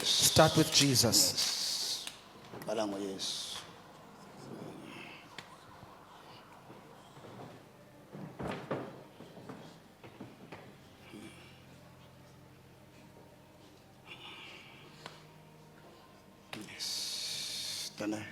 Start with Jesus. Qala ngoYesu. Yes. Done.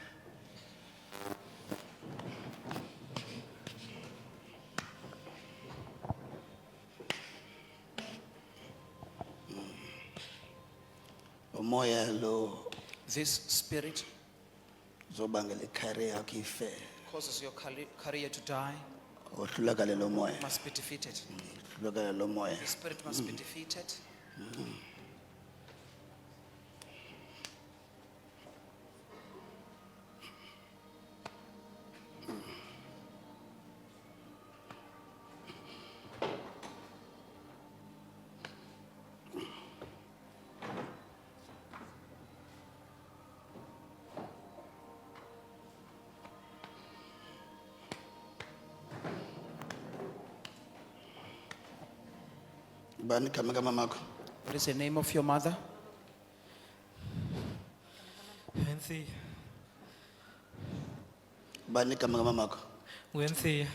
Umoya lo This spirit zobangela icareer yakho ife. causes your career to die, Ohlulakale lo moya. must be defeated. Ohlulakale lo moya. The spirit must be defeated. Bani kama mamakho. What is the name of your mother? Wensi, Bani kama mamakho. Wensi,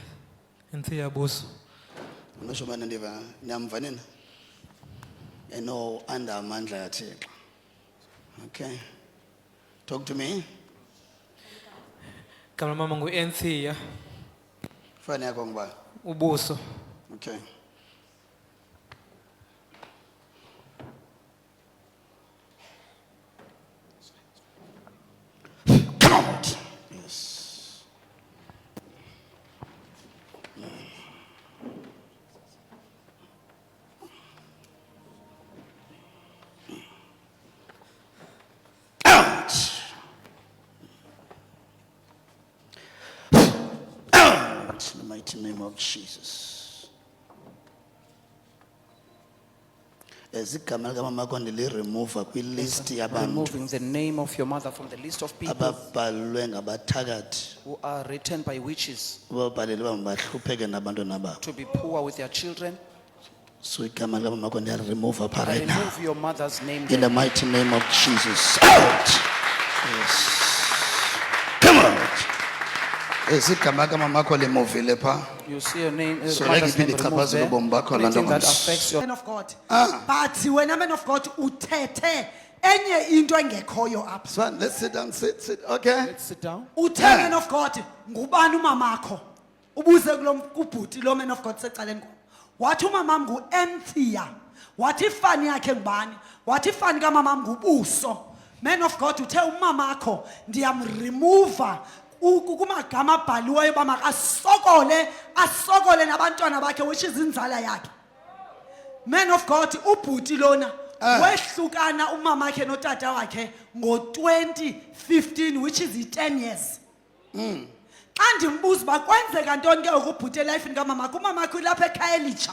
Wensi yabuso. Ngisho mana ndiva nyamva nina. Eno under amandla yaThixo. Okay. Talk to me. Kama mama ngu Wensi ya Fani yakho ngiba. ubuso. Okay. Come out. Yes. Out. Out. In the mighty name of Jesus. Ezigama likaMamakho ndili-remove kwi-list yabantu Removing the name of your mother from the list of people ababhalwe ngabathakathi who are written by witches babhalele uba mabahlupheke nabantwana babo. to be poor with their children. So igama likaMamakho ndiyali-remove apha I right now. remove your mother's name. In the mighty name of Jesus. Out. Yes. Come out. Ezigama likaMamakho limuvile pha. You see your name, So mother's like name iphinde removed ichaphazele there. ubomi bakho laa nto Anything that mos. affects your Man of God. But when a man of God uthethe enye into engekhoyo apha. Swan, let's sit down, sit. Okay. Let's sit down. Uthe man of God ngubani umamakho? Ubuze kubhuti lo man of God secaleni kwakho. Wathi umamam nguEnthia. Wathi ifani yakhe ngubani? Wathi ifani kamamam ngubuso. Man of God uthe umamakho ndiyamremove kumagama abhaliweyo uba makasokole nabantwana bakhe which is inzala yakhe. Man of God ubhuti lona wehlukana umamakhe notata wakhe ngo-2015 which is 10 years. Xa ndimbuza uba kwenzeka ntoni ke ukubhuti elifini kamamakhe, umamakhe ulapha ekhaya elitsha.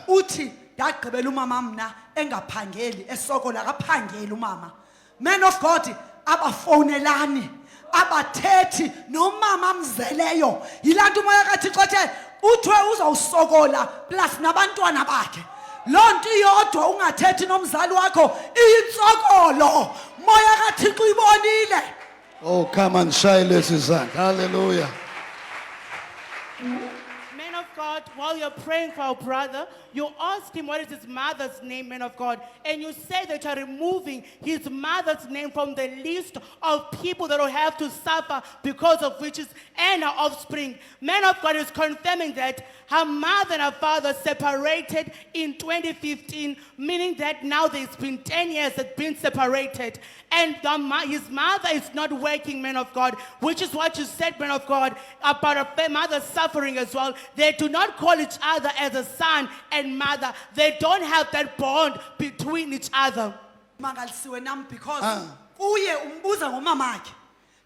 Uthi ndagqibela umama mna engaphangeli esokola akaphangeli umama. Man of God abafowunelani abathethi nomama mzeleyo. Yilaa nto umoya kaThixo othe uthwe uzawusokola plus nabantwana bakhe. Loo nto iyodwa ungathethi nomzali wakho iyintsokolo. Moya kaThixo ibonile. Oh, come and shine this hand. Hallelujah. Man of God, while you're praying for our brother, you ask him what is his mother's name, man of God, and you say that you're removing his mother's name from the list of people that will have to suffer because of witches and her offspring. Man of God is confirming that her mother and her father separated in 2015, meaning that now there's been 10 years that been separated. And his mother is not working, man of God, which is what you said, man of God, about her mother suffering as well. They do not call each other as a son and mother. They don't have that bond between each other. Mangalisiwe nam because kuye umbuza ngomamakhe.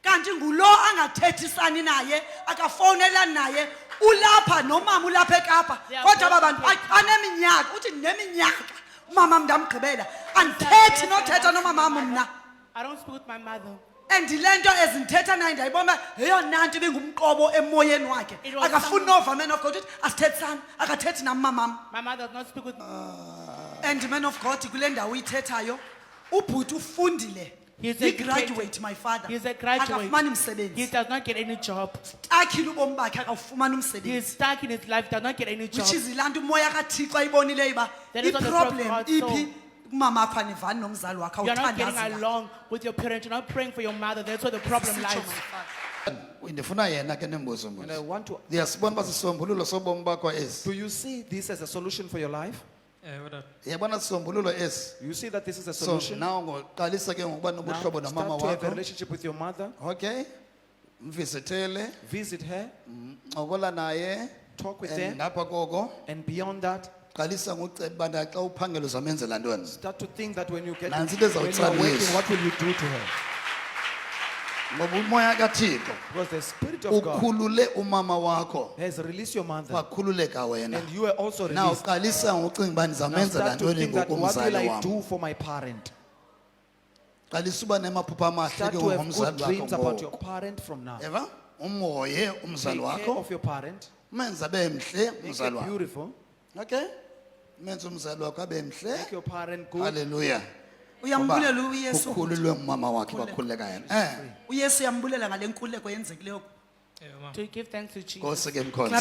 Kanti ngulo angathethisani naye, akafonelani naye, ulapha nomama ulapha eKapa. Kodwa babantu aneminyaka, uthi neminyaka. Umama ndamgqibela. Andithethi nothetha nomama mna. I don't speak with my mother. And lento ezinthetha naye ndayibona yeyona nto ibingumqobo emoyeni wakhe. It was Akafuni nova man of God uthi asithethani, akathethi nam mamam. My mother does not speak with me. And man of God kule ndawo uyithethayo ubhuti ufundile. He's He educated. graduate, my father. He's a graduate. Akafumani He umsebenzi. does not get any job. Akile ubomi bakhe akawufumani He is umsebenzi. stuck in his life, does not get any job. Which is ilanto umoya kaThixo ayibonileyo ba That is what the prophet i-problem God saw. iphi kumama wakho anivani nomzali wakhe You're not getting awuthandazi. along with your parents. You're not praying for your mother. That's where the problem lies. ndifuna yena ke nembuzo And I mbuzo want to, ndiyasibona uba sisombululo sobomi bakho esi do you see this as a solution for your life? Tata. yabona sisombululo esi You see that this is a so solution? nawe ngoqalisa ke ngokuba Now, nobuhlobo nomama start to have a wakho relationship with your mother. okay mvisithele Visit her. ncokola naye Talk with and her. ngapha koko And beyond that, qalisa ngokuceba ubana xa uphangela uzamenzela ntoni start to think that when you get Nansi into when you are ezawutsala working, Yesu. what will you do to her? ngoba umoya kathixo Because the Spirit of God ukhulule umama wakho has released your mother. wakhululeka wena And you are also na released. uqalisa ngokucinga uba Now ndizamenzela start to ntoni think that what will ngokumzali I wam do for my parent? qalisa uba nemaphupha amahle Start ke to have ngomzali good dreams about wakho your ngoku. parent from now. eva umhoye umzali Take care wakho of your parent. menze abe mhle Make umzali it wakho beautiful. okay menze umzali wakho abe mhle Make your parent good. haleluya Uyambulela uyesu. ukhululwe umama wakhe wakhululeka yena uyesu uyambulela ngale nkululeko yenzekileyo. Yeah, ma. To give thanks to Jesus. nkosi ke mkhonzi